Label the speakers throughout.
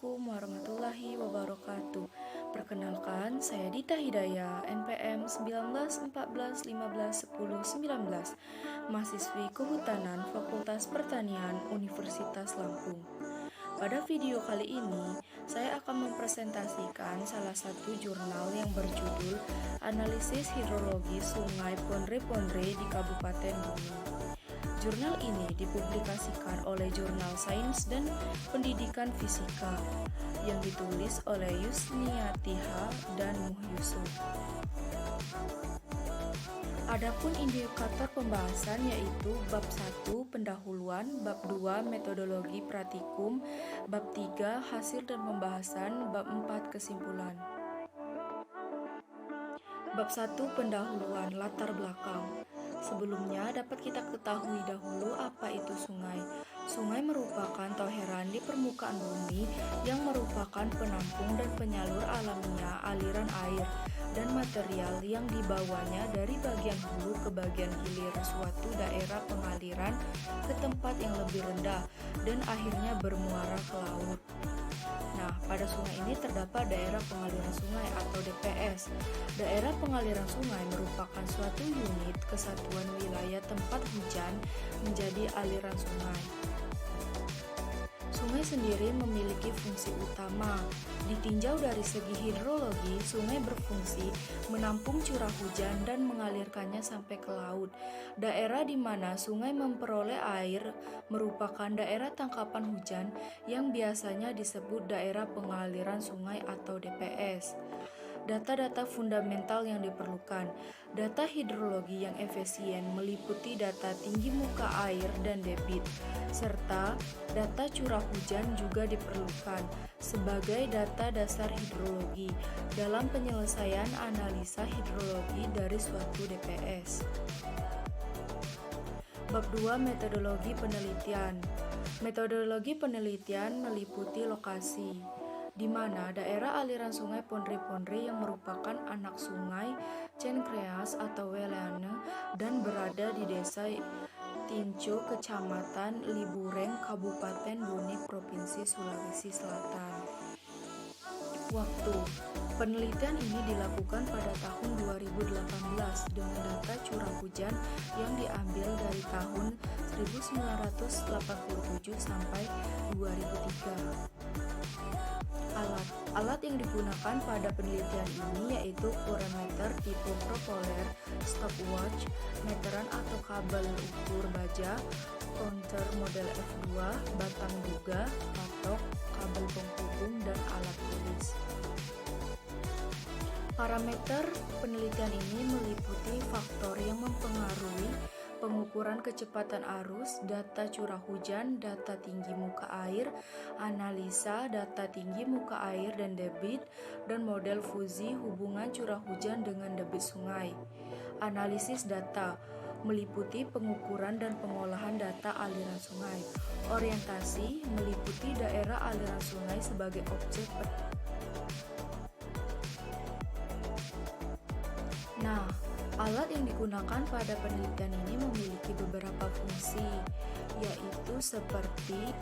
Speaker 1: Assalamualaikum warahmatullahi wabarakatuh. Perkenalkan, saya Dita Hidayah, NPM 19 14 15 10 19, mahasiswi Kehutanan Fakultas Pertanian Universitas Lampung. Pada video kali ini, saya akan mempresentasikan salah satu jurnal yang berjudul Analisis Hidrologi Sungai Pondre-Pondre di Kabupaten Bumi. Jurnal ini dipublikasikan oleh Jurnal Sains dan Pendidikan Fisika yang ditulis oleh Yusniatiha dan Muhyusuf. Adapun indikator pembahasan yaitu bab 1 pendahuluan, bab 2 metodologi pratikum, bab 3 hasil dan pembahasan, bab 4 kesimpulan. Bab 1 pendahuluan latar belakang. Sebelumnya dapat kita ketahui dahulu apa itu sungai. Sungai merupakan toheran di permukaan bumi yang merupakan penampung dan penyalur alamiah aliran air dan material yang dibawanya dari bagian hulu ke bagian hilir suatu daerah pengaliran ke tempat yang lebih rendah dan akhirnya bermuara ke laut. Nah, pada sungai ini terdapat daerah pengaliran sungai atau DPS. Daerah pengaliran sungai merupakan suatu unit kesatuan wilayah tempat hujan menjadi aliran sungai. Sungai sendiri memiliki fungsi utama. Ditinjau dari segi hidrologi, sungai berfungsi menampung curah hujan dan mengalirkannya sampai ke laut. Daerah di mana sungai memperoleh air merupakan daerah tangkapan hujan yang biasanya disebut daerah pengaliran sungai atau DPS. Data-data fundamental yang diperlukan. Data hidrologi yang efisien meliputi data tinggi muka air dan debit, serta data curah hujan juga diperlukan sebagai data dasar hidrologi dalam penyelesaian analisa hidrologi dari suatu DPS. Bab 2 metodologi penelitian. Metodologi penelitian meliputi lokasi, di mana daerah aliran sungai Pondre-Pondre yang merupakan anak sungai Cenkreas atau Welane dan berada di desa Tinco, Kecamatan Libureng, Kabupaten Bone, Provinsi Sulawesi Selatan. Waktu penelitian ini dilakukan pada tahun 2018 dengan data curah hujan yang diambil dari tahun 1987 sampai 2003. Alat yang digunakan pada penelitian ini yaitu kurometer tipe propeller, stopwatch, meteran atau kabel ukur baja, counter model F2, batang duga, patok, kabel penghubung, dan alat tulis. Parameter penelitian ini meliputi faktor yang mempengaruhi pengukuran kecepatan arus, data curah hujan, data tinggi muka air, analisa data tinggi muka air dan debit, dan model fusi hubungan curah hujan dengan debit sungai. Analisis data meliputi pengukuran dan pengolahan data aliran sungai. Orientasi meliputi daerah aliran sungai sebagai objek. Nah, alat yang digunakan pada penelitian ini memiliki beberapa fungsi, yaitu seperti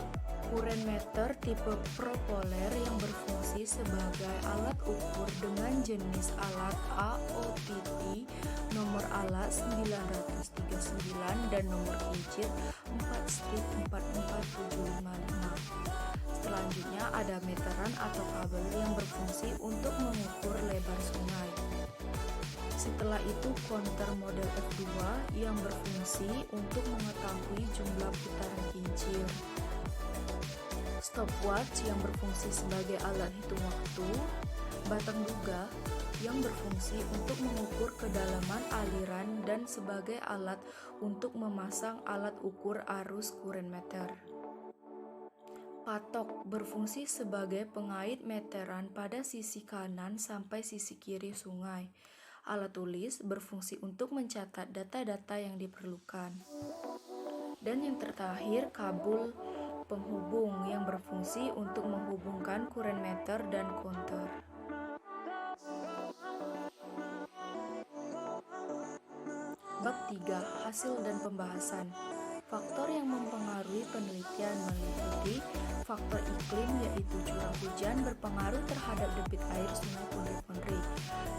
Speaker 1: kurometer tipe propeller yang berfungsi sebagai alat ukur dengan jenis alat AOTT, nomor alat 939 dan nomor incir 4-44755. Selanjutnya ada meteran atau kabel yang berfungsi untuk mengukur lebar sungai. Setelah itu counter model F2 yang berfungsi untuk mengetahui jumlah putaran kincir. Stopwatch yang berfungsi sebagai alat hitung waktu. Batang duga yang berfungsi untuk mengukur kedalaman aliran dan sebagai alat untuk memasang alat ukur arus kurometer. Patok berfungsi sebagai pengait meteran pada sisi kanan sampai sisi kiri sungai. Alat tulis berfungsi untuk mencatat data-data yang diperlukan. Dan yang terakhir, kabel penghubung yang berfungsi untuk menghubungkan kurometer dan counter. Bab 3. Hasil dan pembahasan. Faktor yang mempengaruhi penelitian meliputi faktor iklim itu curah hujan berpengaruh terhadap debit air Sungai Pondok.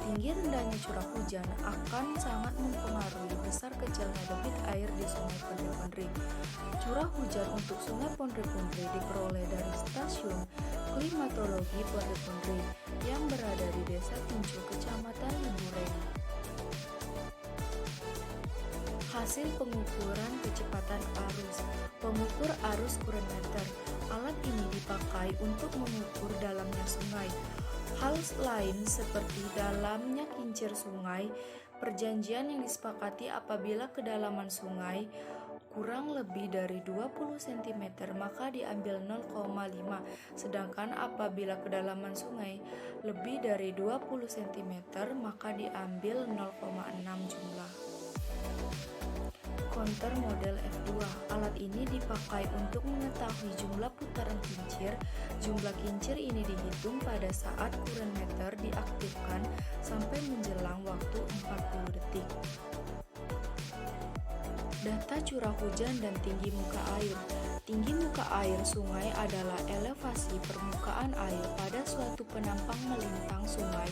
Speaker 1: Tinggi rendahnya curah hujan akan sangat mempengaruhi besar kecilnya debit air di Sungai Pondok. Curah hujan untuk Sungai Pondok diperoleh dari Stasiun Klimatologi Pondok yang berada di Desa Tinju, Kecamatan Liburen. Hasil pengukuran kecepatan arus. Pengukur arus kuren meter. Alat ini dipakai untuk mengukur dalamnya sungai. Hal lain seperti dalamnya kincir sungai, perjanjian yang disepakati apabila kedalaman sungai kurang lebih dari 20 cm maka diambil 0,5, sedangkan apabila kedalaman sungai lebih dari 20 cm maka diambil 0,6 jumlah. Konter model F2. Alat ini dipakai untuk mengetahui jumlah putaran kincir. Jumlah kincir ini dihitung pada saat kuren meter diaktifkan sampai menjelang waktu 40 detik. Data curah hujan dan tinggi muka air. Tinggi muka air sungai adalah elevasi permukaan air pada suatu penampang melintang sungai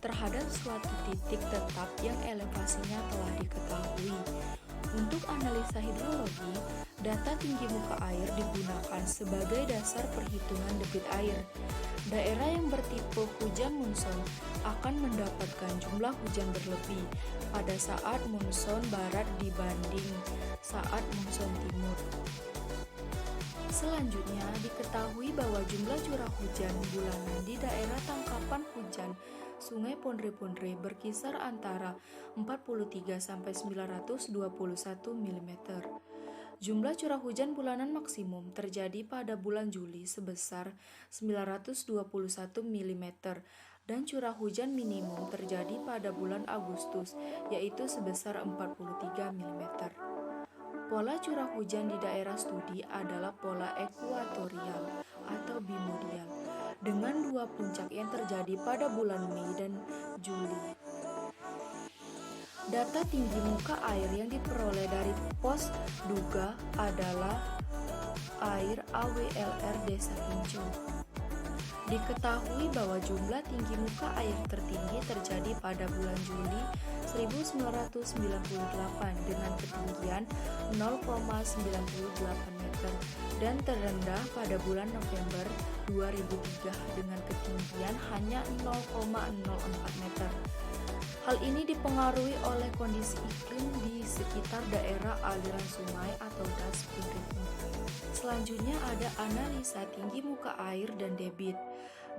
Speaker 1: terhadap suatu titik tetap yang elevasinya telah diketahui. Untuk analisa hidrologi, data tinggi muka air digunakan sebagai dasar perhitungan debit air. Daerah yang bertipe hujan monsun akan mendapatkan jumlah hujan berlebih pada saat monsun barat dibanding saat monsun timur. Selanjutnya, diketahui bahwa jumlah curah hujan bulanan di daerah tangkapan hujan Sungai Pondok berkisar antara 43 sampai 921 mm. Jumlah curah hujan bulanan maksimum terjadi pada bulan Juli sebesar 921 mm dan curah hujan minimum terjadi pada bulan Agustus yaitu sebesar 43 mm. Pola curah hujan di daerah studi adalah pola ekuatorial atau bimodial dengan dua puncak yang terjadi pada bulan Mei dan Juli. Data tinggi muka air yang diperoleh dari pos duga adalah air AWLR Desa Tinju. Diketahui bahwa jumlah tinggi muka air tertinggi terjadi pada bulan Juli 1998 dengan ketinggian 0,98 meter dan terendah pada bulan November 2003 dengan ketinggian hanya 0,04 meter. Hal ini dipengaruhi oleh kondisi iklim di sekitar daerah aliran sungai atau das penerimaan. Selanjutnya ada analisa tinggi muka air dan debit.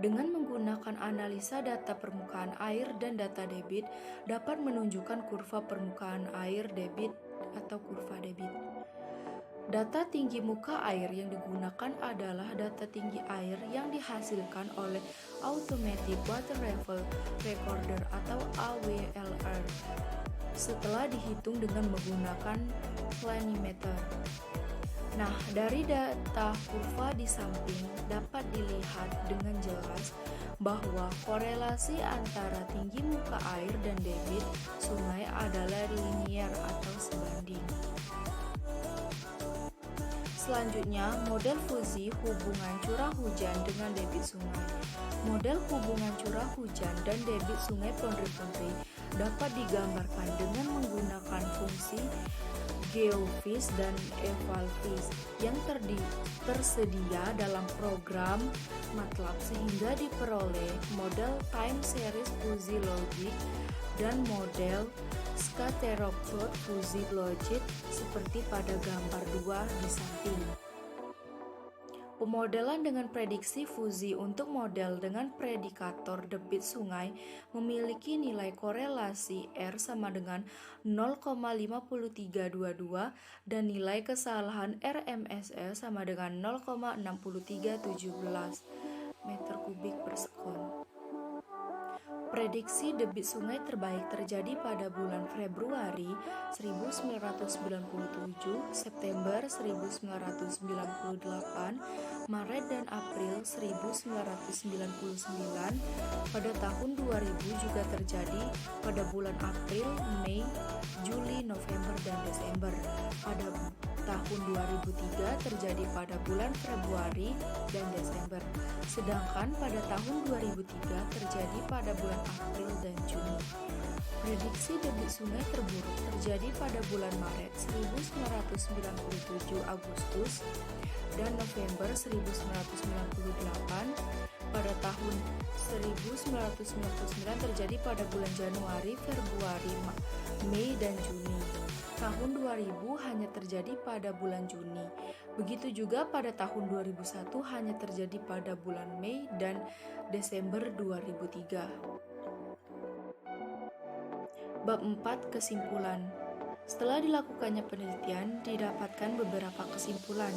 Speaker 1: Dengan menggunakan analisa data permukaan air dan data debit dapat menunjukkan kurva permukaan air debit atau kurva debit. Data tinggi muka air yang digunakan adalah data tinggi air yang dihasilkan oleh Automatic Water Level Recorder atau AWLR setelah dihitung dengan menggunakan planimeter. Nah, dari data kurva di samping dapat dilihat dengan jelas bahwa korelasi antara tinggi muka air dan debit sungai adalah linier atau sebanding. Selanjutnya, model fusi hubungan curah hujan dengan debit sungai. Model hubungan curah hujan dan debit sungai Pondok dapat digambarkan dengan menggunakan fungsi GeoFish dan Evalfish yang tersedia dalam program MATLAB sehingga diperoleh model time series fuzzy logic dan model scatterplot fuzzy logic seperti pada gambar 2 di samping. Pemodelan dengan prediksi fusi untuk model dengan predikator debit sungai memiliki nilai korelasi R sama dengan 0,5322 dan nilai kesalahan RMSE sama dengan 0,6317 meter kubik per sekon. Prediksi debit sungai terbaik terjadi pada bulan Februari 1997, September 1998, Maret dan April 1999. Pada tahun 2000 juga terjadi pada bulan April, Mei, Juli, November, dan Desember. Pada tahun 2003 terjadi pada bulan Februari dan Desember, sedangkan pada tahun 2003 terjadi pada bulan April dan Juni. Prediksi debit sungai terburuk terjadi pada bulan Maret 1997, Agustus, dan November 1998. Pada tahun 1999 terjadi pada bulan Januari, Februari, Mei, dan Juni. Tahun 2000 hanya terjadi pada bulan Juni. Begitu juga pada tahun 2001 hanya terjadi pada bulan Mei dan Desember 2003. Bab 4. Kesimpulan. Setelah dilakukannya penelitian, didapatkan beberapa kesimpulan.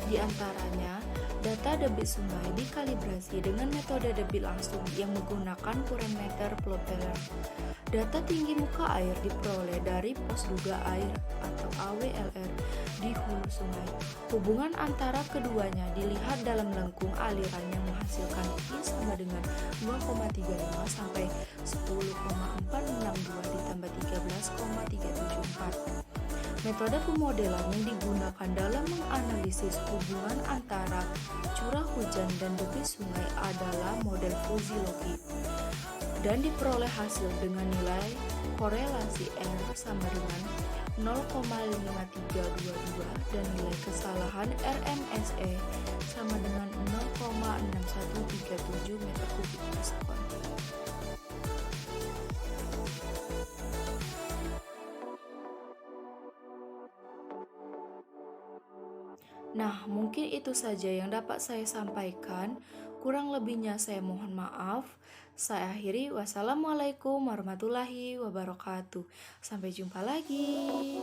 Speaker 1: Di antaranya, data debit sungai dikalibrasi dengan metode debit langsung yang menggunakan kurang meter propeller. Data tinggi muka air diperoleh dari pos duga air atau AWLR di hulu sungai. Hubungan antara keduanya dilihat dalam lengkung aliran yang menghasilkan I sama dengan 2,35 sampai 10,462 ditambah 13,374. Metode pemodelan yang digunakan dalam menganalisis hubungan antara curah hujan dan debit sungai adalah model fuzzy logi, dan diperoleh hasil dengan nilai korelasi R sama dengan 0,5322 dan nilai kesalahan RMSE sama dengan 0,6137 meter kubik per sekon. Nah, mungkin itu saja yang dapat saya sampaikan. Kurang lebihnya saya mohon maaf. Saya akhiri. Wassalamualaikum warahmatullahi wabarakatuh. Sampai jumpa lagi.